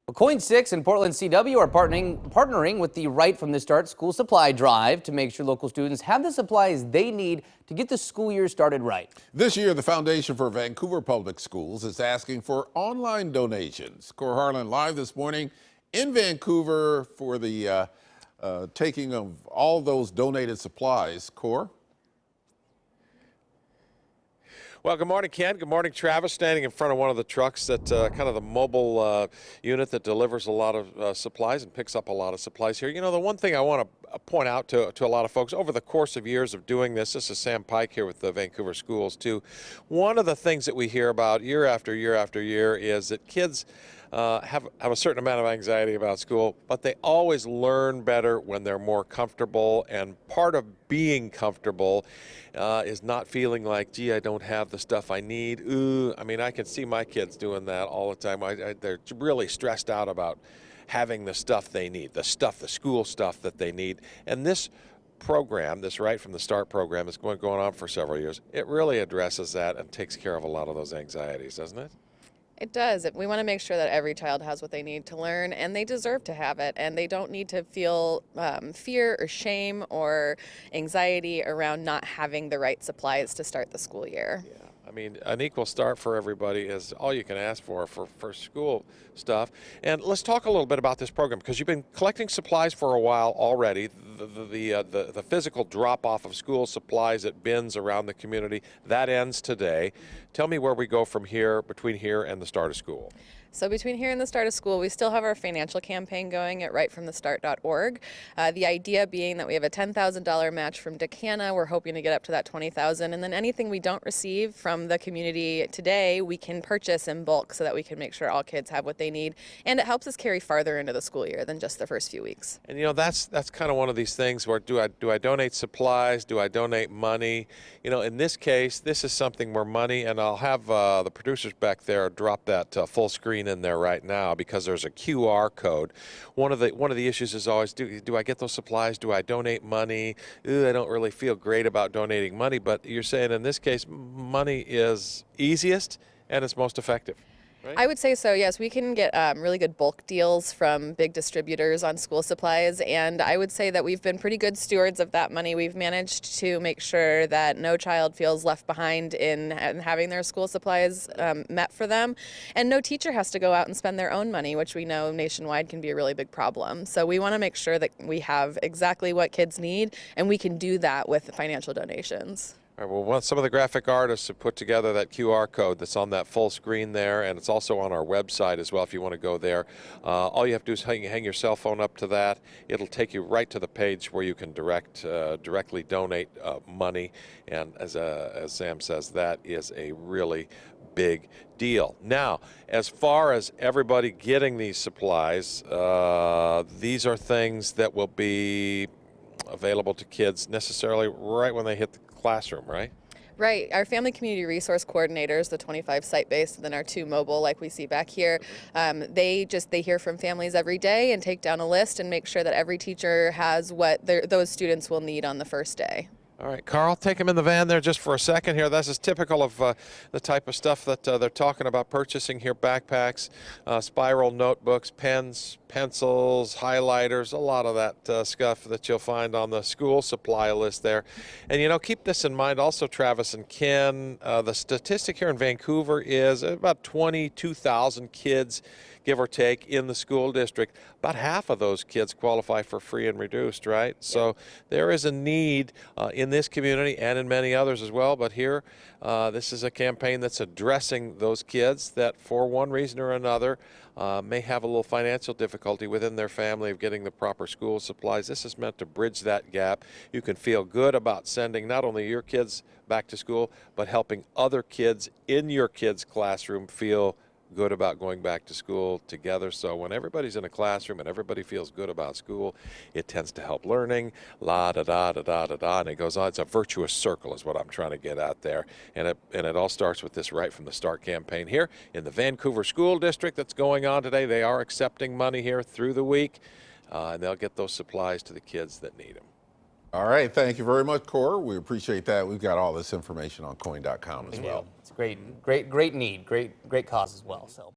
Well, Coin 6 and Portland CW are partnering with the Right from the Start School Supply Drive to make sure local students have the supplies they need to get the school year started right. This year, the Foundation for Vancouver Public Schools is asking for online donations. Cor Harlan live this morning in Vancouver for the taking of all those donated supplies. Cor? Well, good morning, Ken. Good morning, Travis. Standing in front of one of the trucks that kind of the mobile unit that delivers a lot of supplies and picks up a lot of supplies here. You know, the one thing I want to point out to a lot of folks over the course of years of doing this is Sam Pike here with the Vancouver Schools too. One of the things that we hear about year after year after year is that kids have a certain amount of anxiety about school, but they always learn better when they're more comfortable. And part of being comfortable is not feeling like, gee, I don't have the stuff I need. Ooh, I mean, I can see my kids doing that all the time. They're really stressed out about having the stuff they need, the school stuff that they need. And this program, this Right from the Start program, is going on for several years. It really addresses that and takes care of a lot of those anxieties, doesn't it? It does. We want to make sure that every child has what they need to learn, and they deserve to have it, and they don't need to feel fear or shame or anxiety around not having the right supplies to start the school year. Yeah. I mean, an equal start for everybody is all you can ask for school stuff. And let's talk a little bit about this program, because you've been collecting supplies for a while already. The physical drop-off of school supplies at bins around the community, that ends today. Tell me where we go from here, between here and the start of school. So between here and the start of school, we still have our financial campaign going at rightfromthestart.org. The idea being that we have a $10,000 match from Decana. We're hoping to get up to that $20,000, and then anything we don't receive from the community today, we can purchase in bulk so that we can make sure all kids have what they need, and it helps us carry farther into the school year than just the first few weeks. And you know, that's kind of one of these things where do I donate supplies? Do I donate money? You know, in this case, this is something where money, and I'll have the producers back there drop that full screen in there right now, because there's a QR code. One of the issues is always, do I get those supplies? Do I donate money? I don't really feel great about donating money, but you're saying in this case money is easiest and it's most effective. Right? I would say so, yes. We can get really good bulk deals from big distributors on school supplies, and I would say that we've been pretty good stewards of that money. We've managed to make sure that no child feels left behind in having their school supplies met for them, and no teacher has to go out and spend their own money, which we know nationwide can be a really big problem. So we want to make sure that we have exactly what kids need, and we can do that with financial donations. All right, well, some of the graphic artists have put together that QR code that's on that full screen there, and it's also on our website as well if you want to go there. All you have to do is hang your cell phone up to that. It'll take you right to the page where you can directly donate money, and as Sam says, that is a really big deal. Now, as far as everybody getting these supplies, these are things that will be available to kids necessarily right when they hit the classroom, right? Right. Our family community resource coordinators, the 25 site-based, and then our 2 mobile like we see back here, they hear from families every day and take down a list and make sure that every teacher has what those students will need on the first day. All right, Carl, take them in the van there just for a second here. This is typical of the type of stuff that they're talking about purchasing here: backpacks, spiral notebooks, pens, pencils, highlighters, a lot of that stuff that you'll find on the school supply list there. And, you know, keep this in mind also, Travis and Ken, the statistic here in Vancouver is about 22,000 kids, give or take, in the school district. About half of those kids qualify for free and reduced, right? Yeah. So there is a need in this community and in many others as well, but here this is a campaign that's addressing those kids that for one reason or another may have a little financial difficulty within their family of getting the proper school supplies. This is meant to bridge that gap. You can feel good about sending not only your kids back to school, but helping other kids in your kids' classroom feel good about going back to school together. So when everybody's in a classroom and everybody feels good about school, it tends to help learning, la da da da da da da, and it goes on. It's a virtuous circle is what I'm trying to get out there. And it all starts with this Right from the Start campaign here in the Vancouver School District that's going on today. They are accepting money here through the week, and they'll get those supplies to the kids that need them. All right, thank you very much, Cor. We appreciate that. We've got all this information on coin.com as well. It's great need, great cause as well. So.